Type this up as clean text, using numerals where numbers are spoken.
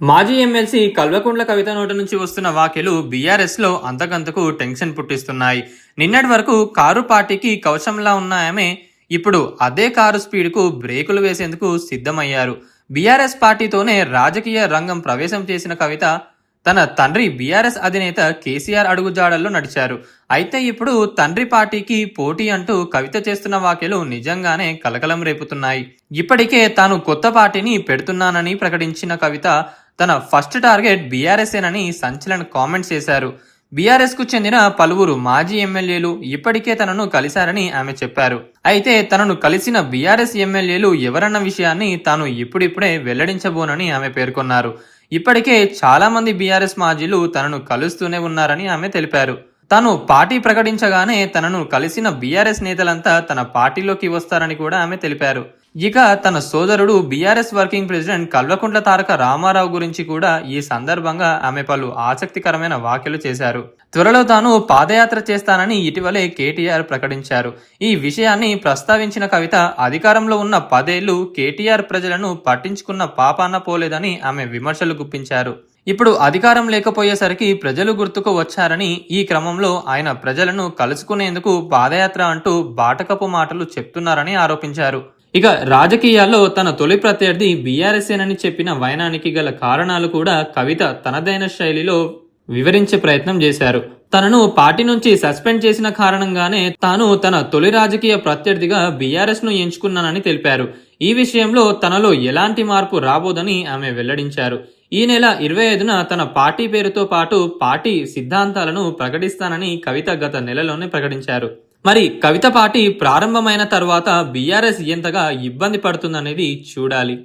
మాజీ ఎమ్మెల్సీ కల్వకుంట్ల కవిత నోటి నుంచి వస్తున్న వ్యాఖ్యలు బీఆర్ఎస్ లో అంతకంతకు టెన్షన్ పుట్టిస్తున్నాయి. నిన్నటి వరకు కారు పార్టీకి కవచంలా ఉన్న ఆమె ఇప్పుడు అదే కారు స్పీడ్ కు బ్రేకులు వేసేందుకు సిద్ధమయ్యారు. బీఆర్ఎస్ పార్టీతోనే రాజకీయ రంగం ప్రవేశం చేసిన కవిత తన తండ్రి బీఆర్ఎస్ అధినేత కేసీఆర్ అడుగుజాడల్లో నడిచారు. అయితే ఇప్పుడు తండ్రి పార్టీకి పోటీ అంటూ కవిత చేస్తున్న వ్యాఖ్యలు నిజంగానే కలకలం రేపుతున్నాయి. ఇప్పటికే తాను కొత్త పార్టీని పెడుతున్నానని ప్రకటించిన కవిత తన ఫస్ట్ టార్గెట్ బీఆర్ఎస్ఏనని సంచలన కామెంట్స్ చేశారు. బీఆర్ఎస్ కు చెందిన పలువురు మాజీ ఎమ్మెల్యేలు ఇప్పటికే తనను కలిశారని ఆమె చెప్పారు. అయితే తనను కలిసిన బీఆర్ఎస్ ఎమ్మెల్యేలు ఎవరన్న విషయాన్ని తాను ఇప్పుడిప్పుడే వెల్లడించబోనని ఆమె పేర్కొన్నారు. ఇప్పటికే చాలా మంది బీఆర్ఎస్ మాజీలు తనను కలుస్తూనే ఉన్నారని ఆమె తెలిపారు. తాను పార్టీ ప్రకటించగానే తనను కలిసిన బీఆర్ఎస్ నేతలంతా తన పార్టీలోకి వస్తారని కూడా ఆమె తెలిపారు. ఇక తన సోదరుడు BRS working president Kalvakuntla Taraka Ramarao గురించి కూడా ఈ సందర్భంగా ఆమె పలు ఆసక్తికరమైన వ్యాఖ్యలు చేశారు. త్వరలో తాను పాదయాత్ర చేస్తానని ఇటీవలే కేటీఆర్ ప్రకటించారు. ఈ విషయాన్ని ప్రస్తావించిన కవిత అధికారంలో ఉన్న 10 ఏళ్లు కేటీఆర్ ప్రజలను పట్టించుకున్న పాపాన పోలేదని ఆమె విమర్శలు గుప్పించారు. ఇప్పుడు అధికారం లేకపోయేసరికి ప్రజలు గుర్తుకు వచ్చారని, ఈ క్రమంలో ఆయన ప్రజలను కలుసుకునేందుకు పాదయాత్ర అంటూ బాటకపు మాటలు చెప్తున్నారని ఆరోపించారు. ఇక రాజకీయాల్లో తన తొలి ప్రత్యర్థి బీఆర్ఎస్ఏనని చెప్పిన వైనానికి గల కారణాలు కూడా కవిత తనదైన శైలిలో వివరించే ప్రయత్నం చేశారు. తనను పార్టీ నుంచి సస్పెండ్ చేసిన కారణంగానే తాను తన తొలి రాజకీయ ప్రత్యర్థిగా బీఆర్ఎస్ ను ఎంచుకున్నానని తెలిపారు. ఈ విషయంలో తనలో ఎలాంటి మార్పు రాబోదని ఆమె వెల్లడించారు. ఈ నెల 25న తన పార్టీ పేరుతో పాటు పార్టీ సిద్ధాంతాలను ప్రకటిస్తానని కవిత గత నెలలోనే ప్రకటించారు. మరి కవిత పార్టీ ప్రారంభమైన తర్వాత బీఆర్ఎస్ ఎంతగా ఇబ్బంది పడుతుందనేది చూడాలి.